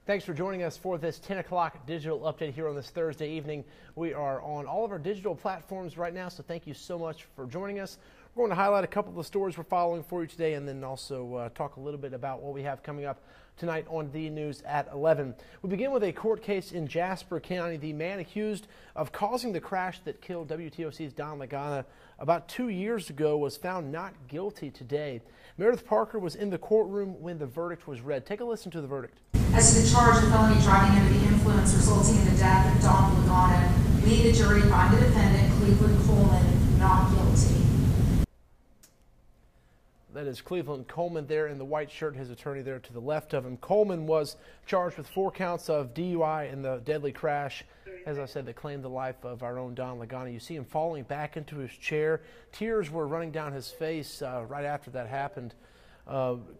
Thanks for joining us for this 10 o'clock digital update here on this Thursday evening. We are on all of our digital platforms right now, so thank you so much for joining us. We're going to highlight a couple of the stories we're following for you today, and then also talk a little bit about what we have coming up tonight on the news at 11. We begin with a court case in Jasper County. The man accused of causing the crash that killed WTOC's Don Lagana about 2 years ago was found not guilty today. Meredith Parker was in the courtroom when the verdict was read. Take a listen to the verdict. As to the charge of felony driving under the influence resulting in the death of Don Lagana, we, the jury, find the defendant, Cleveland Coleman, not guilty. That is Cleveland Coleman there in the white shirt, his attorney there to the left of him. Coleman was charged with 4 counts of DUI in the deadly crash, as I said, that claimed the life of our own Don Lagana. You see him falling back into his chair. Tears were running down his face right after that happened.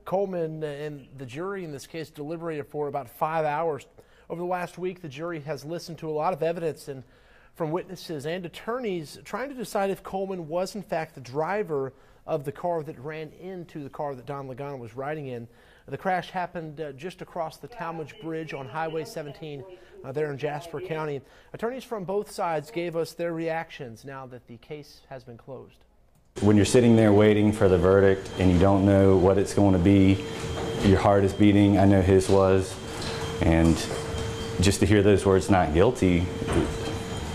Coleman and the jury in this case deliberated for about 5 hours. Over the last week, the jury has listened to a lot of evidence and from witnesses and attorneys trying to decide if Coleman was in fact the driver of the car that ran into the car that Don Lagana was riding in. The crash happened just across the Talmadge Bridge on Highway 17 there in Jasper County. Attorneys from both sides gave us their reactions now that the case has been closed. When you're sitting there waiting for the verdict and you don't know what it's going to be, your heart is beating. I know his was. And just to hear those words, not guilty,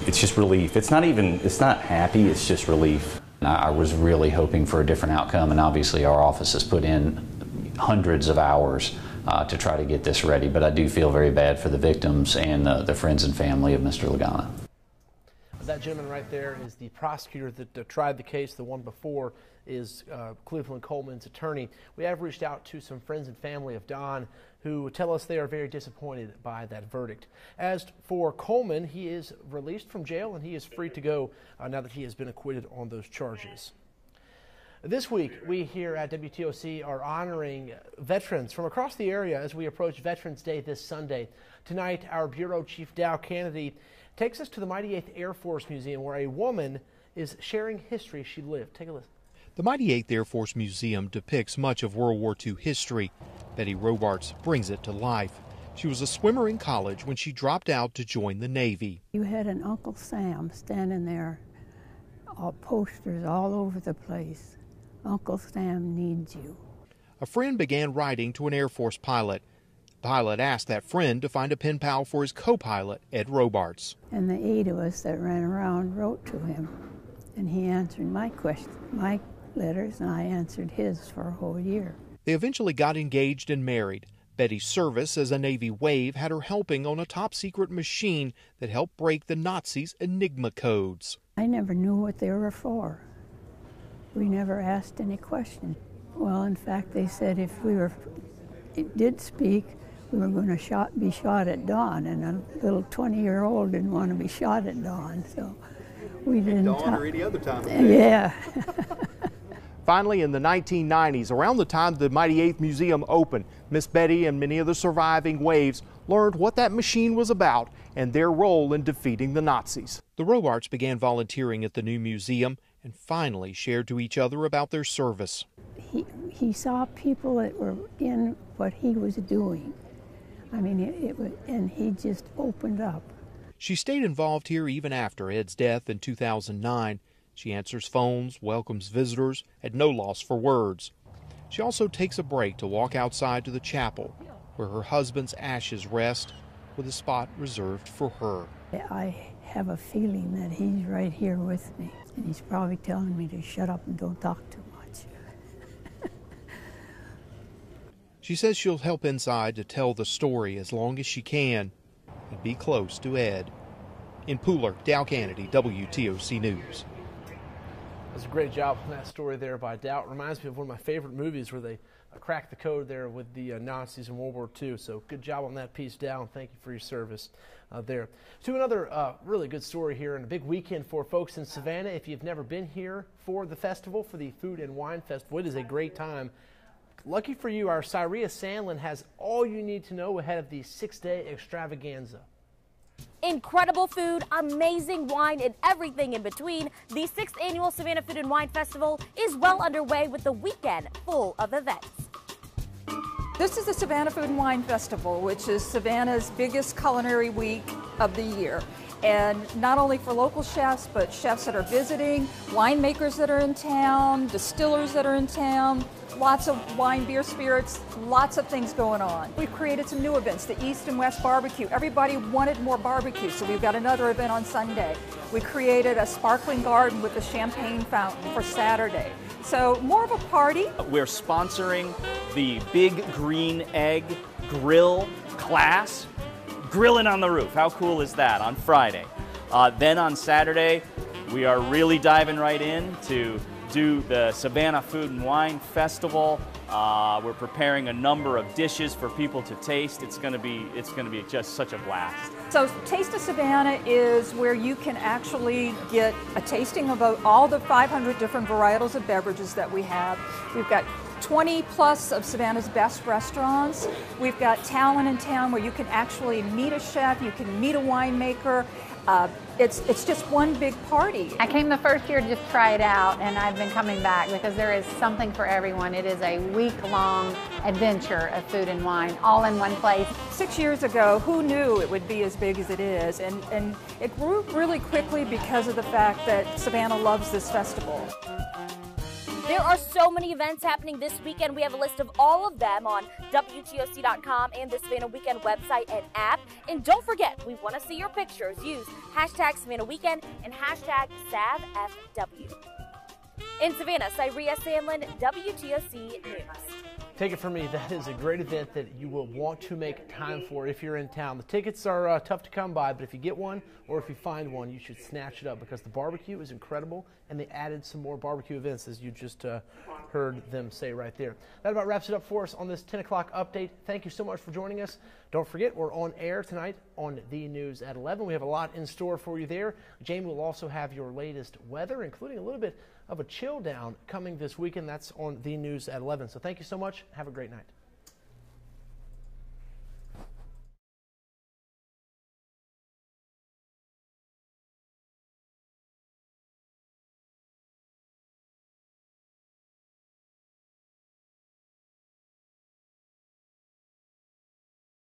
it's just relief. It's not happy, it's just relief. I was really hoping for a different outcome, and obviously our office has put in hundreds of hours to try to get this ready, but I do feel very bad for the victims and the friends and family of Mr. Lagana. That gentleman right there is the prosecutor that tried the case. The one before is Cleveland Coleman's attorney. We have reached out to some friends and family of Don who tell us they are very disappointed by that verdict. As for Coleman, he is released from jail and he is free to go now that he has been acquitted on those charges. This week, we here at WTOC are honoring veterans from across the area as we approach Veterans Day this Sunday. Tonight, our Bureau Chief Dow Kennedy takes us to the Mighty 8th Air Force Museum, where a woman is sharing history she lived. Take a listen. The Mighty 8th Air Force Museum depicts much of World War II history. Betty Robarts brings it to life. She was a swimmer in college when she dropped out to join the Navy. You had an Uncle Sam standing there, posters all over the place. Uncle Sam needs you. A friend began writing to an Air Force pilot. The pilot asked that friend to find a pen pal for his co-pilot, Ed Robarts. And the 8 of us that ran around wrote to him, and he answered my letters, and I answered his for a whole year. They eventually got engaged and married. Betty's service as a Navy wave had her helping on a top-secret machine that helped break the Nazis' Enigma codes. I never knew what they were for. We never asked any questions. Well, in fact, they said if it did speak, we were going to be shot at dawn, and a little 20-year-old didn't want to be shot at dawn, so we didn't. Dawn or any other time. Yeah. Finally, in the 1990s, around the time the Mighty 8th Museum opened, Miss Betty and many of the surviving waves learned what that machine was about and their role in defeating the Nazis. The Robarts began volunteering at the new museum and finally shared to each other about their service. He saw people that were in what he was doing. I mean, and he just opened up. She stayed involved here even after Ed's death in 2009. She answers phones, welcomes visitors, at no loss for words. She also takes a break to walk outside to the chapel, where her husband's ashes rest, with a spot reserved for her. I have a feeling that he's right here with me, and he's probably telling me to shut up and don't talk too much. She says she'll help inside to tell the story as long as she can and be close to Ed. In Pooler, Dow Kennedy, WTOC News. That's a great job on that story there by Dow. It reminds me of one of my favorite movies where they cracked the code there with the Nazis in World War II. So good job on that piece, Dow, and thank you for your service there. To another really good story here and a big weekend for folks in Savannah. If you've never been here for the festival, for the Food and Wine Festival, it is a great time. Lucky for you, our Syria Sandlin has all you need to know ahead of the 6-day extravaganza. Incredible food, amazing wine, and everything in between. The 6th Annual Savannah Food and Wine Festival is well underway with the weekend full of events. This is the Savannah Food and Wine Festival, which is Savannah's biggest culinary week of the year. And not only for local chefs, but chefs that are visiting, winemakers that are in town, distillers that are in town, lots of wine, beer, spirits, lots of things going on. We've created some new events, the East and West Barbecue. Everybody wanted more barbecue, so we've got another event on Sunday. We created a sparkling garden with a champagne fountain for Saturday. So more of a party. We're sponsoring the Big Green Egg Grill class. Grilling on the roof, how cool is that, on Friday. Then on Saturday, we are really diving right in to do the Savannah Food and Wine Festival. We're preparing a number of dishes for people to taste. It's gonna be just such a blast. So Taste of Savannah is where you can actually get a tasting of all the 500 different varietals of beverages that we have. We've got 20 plus of Savannah's best restaurants. We've got talent in town where you can actually meet a chef, you can meet a winemaker. It's just one big party. I came the first year to just try it out, and I've been coming back because there is something for everyone. It is a week-long adventure of food and wine, all in one place. 6 years ago, who knew it would be as big as it is? And it grew really quickly because of the fact that Savannah loves this festival. There are so many events happening this weekend. We have a list of all of them on WTOC.com and the Savannah Weekend website and app. And don't forget, we want to see your pictures. Use hashtag Savannah Weekend and hashtag SavFW. In Savannah, Cyria Sandlin, WTOC News. Take it from me, that is a great event that you will want to make time for if you're in town. The tickets are tough to come by, but if you get one or if you find one, you should snatch it up because the barbecue is incredible, and they added some more barbecue events, as you just heard them say right there. That about wraps it up for us on this 10 o'clock update. Thank you so much for joining us. Don't forget, we're on air tonight on The News at 11. We have a lot in store for you there. Jamie will also have your latest weather, including a little bit of a chill down coming this weekend. That's on The News at 11. So thank you so much. Have a great night.